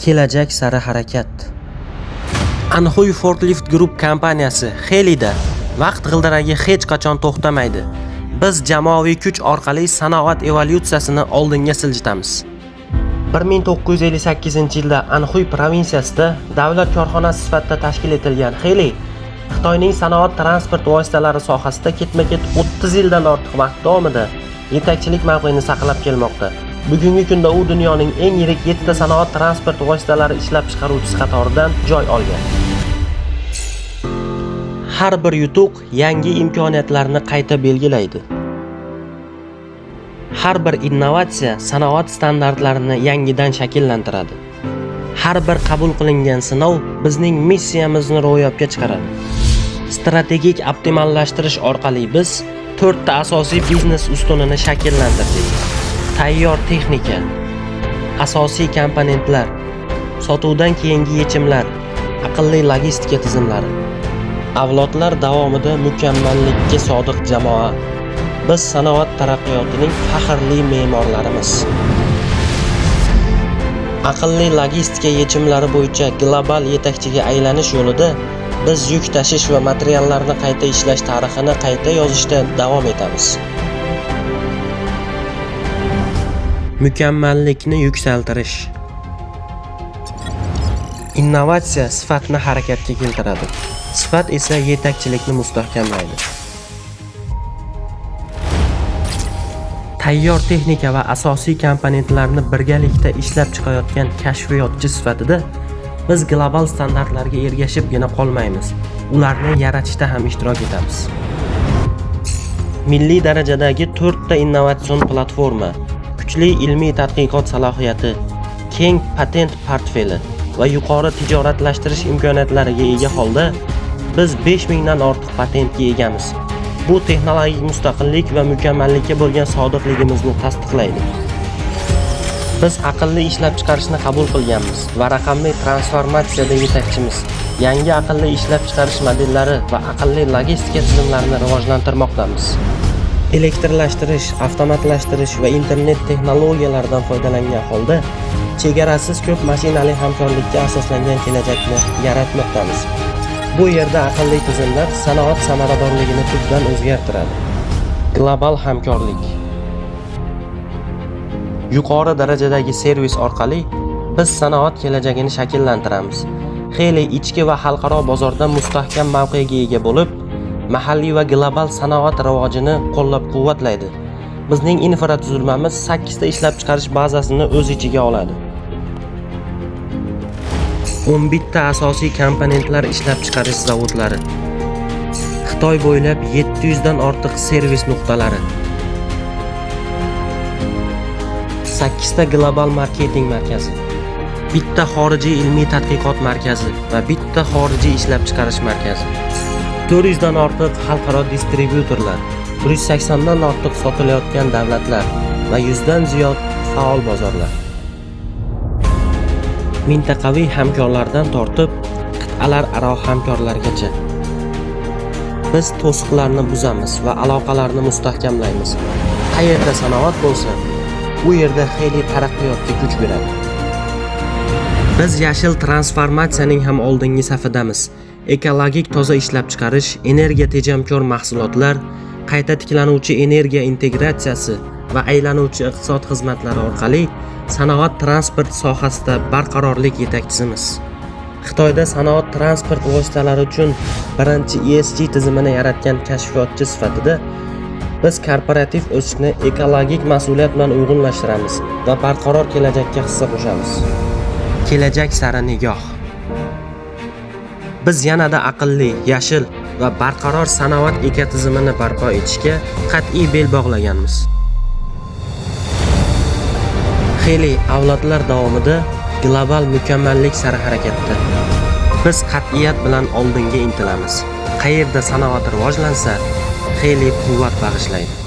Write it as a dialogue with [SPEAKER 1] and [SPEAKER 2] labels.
[SPEAKER 1] Kelajak sari harakat. Anhui Forklift Group kompaniyasi Xelida vaqt g'ildiragi hech qachon to'xtamaydi. Biz jamoaviy kuch orqali sanoat evolyutsiyasini oldinga siljitamiz. 1958-yilda Anhui provinsiyasida davlat korxonasi sifatida tashkil etilgan Xeli Xitoyning sanoat transport vositalari sohasida ketma-ket 30 yildan ortiq vaqt davomida yetakchilik mavqeini saqlab kelmoqda. Bugungi kunda u dunyoning eng yirik 7 ta sanoat transport vositalari ishlab chiqaruvchisi qatoridan joy olgan. Har bir yutuq yangi imkoniyatlarni qayta belgilaydi. Har bir innovatsiya sanoat standartlarini yangidan shakllantiradi. Har bir qabul qilingan sinov bizning missiyamizni ro'yobga chiqaradi. Strategik optimallashtirish orqali biz 4 ta asosiy biznes ustunini shakllantirdik. Tayyor texnika, asosiy komponentlar, sotuvdan keyingi yechimlar, aqlli logistika tizimlari. Avlodlar davomida mukammallikka sodiq jamoa. Biz sanoat taraqqiyotining faxrli me'morlarimiz. Aqlli logistika yechimlari bo'yicha global yetakchiga aylanish yo'lida biz yuk tashish va materiallarni qayta ishlash tarixini qayta yozishda davom etamiz. Mukammallikni yuksaltirish. Innovatsiya sifatni harakatga keltiradi. Sifat esa yetakchilikni mustahkamlaydi. Tayyor texnika va asosiy komponentlarni birgalikda ishlab chiqayotgan kashfiyotchi sifatida biz global standartlarga ergashibgina qolmaymiz. Ularni yaratishda ham ishtirok etamiz. Milliy darajadagi 4 ta innovatsion platforma, kuchli ilmiy tadqiqot salohiyati, keng patent portfeli va yuqori tijoratlashtirish imkoniyatlariga ega holda biz 5000 dan ortiq patentga egamiz. Bu texnologik mustaqillik va mukammallikka bo'lgan sodiqligimizni tasdiqlaydi. Biz aqlli ishlab chiqarishni qabul qilganmiz va raqamli transformatsiyada yetakchimiz. Yangi aqlli ishlab chiqarish modellari va aqlli logistika tizimlarini rivojlantirmoqdamiz. Elektrlashtirish, avtomatlashtirish va internet texnologiyalaridan foydalangan holda chegarasiz ko'p mashinali hamkorlikka asoslangan kelajakni yaratmoqdamiz. Bu yerda aqlli tizimlar sanoat samaradorligini tubdan o'zgartiradi. Global hamkorlik. Yuqori darajadagi servis orqali biz sanoat kelajagini shakllantiramiz. Xeli ichki va xalqaro bozorda mustahkam mavqega ega bo'lib, mahalliy va global sanoat rivojini qo'llab-quvvatlaydi. Bizning infratuzilmamiz 8 ta ishlab chiqarish bazasini o'z ichiga oladi. 11 ta asosiy komponentlar ishlab chiqarish zavodlari. Xitoy bo'ylab 700 dan ortiq servis nuqtalari. 8 ta global marketing markazi. Bitta xorijiy ilmiy tadqiqot markazi va bitta xorijiy ishlab chiqarish markazi. 400 dan ortiq xalqaro distribyutorlar, 180 dan ortiq sotilayotgan davlatlar va 100 dan ziyod faol bozorlar. Mintaqaviy hamkorlardan tortib qit'alar aro hamkorlargacha. Biz to'siqlarni buzamiz va aloqalarni mustahkamlaymiz. Qayerda sanoat bo'lsa, u yerda Xeli taraqqiyotga kuch beradi. Biz yashil transformatsiyaning ham oldingi safidamiz. Ekologik toza ishlab chiqarish, energiya tejamkor mahsulotlar, qayta tiklanuvchi energiya integratsiyasi va aylanuvchi iqtisod xizmatlari orqali sanoat transport sohasida barqarorlik yetakchisimiz. Xitoyda sanoat transport vositalari uchun birinchi ESG tizimini yaratgan kashfiyotchi sifatida biz korporativ o'sishni ekologik mas'uliyat bilan uyg'unlashtiramiz va barqaror kelajakka hissa qo'shamiz. Kelajak sari nigoh. Biz yanada aqlli, yashil va barqaror sanoat ekotizimini barpo etishga qat'iy bel bog'laganmiz. Xeli avlodlar davomida global mukammallik sari harakatda. Biz qat'iyat bilan oldinga intilamiz. Qayerda sanoat rivojlansa, Xeli quvvat bag'ishlaydi.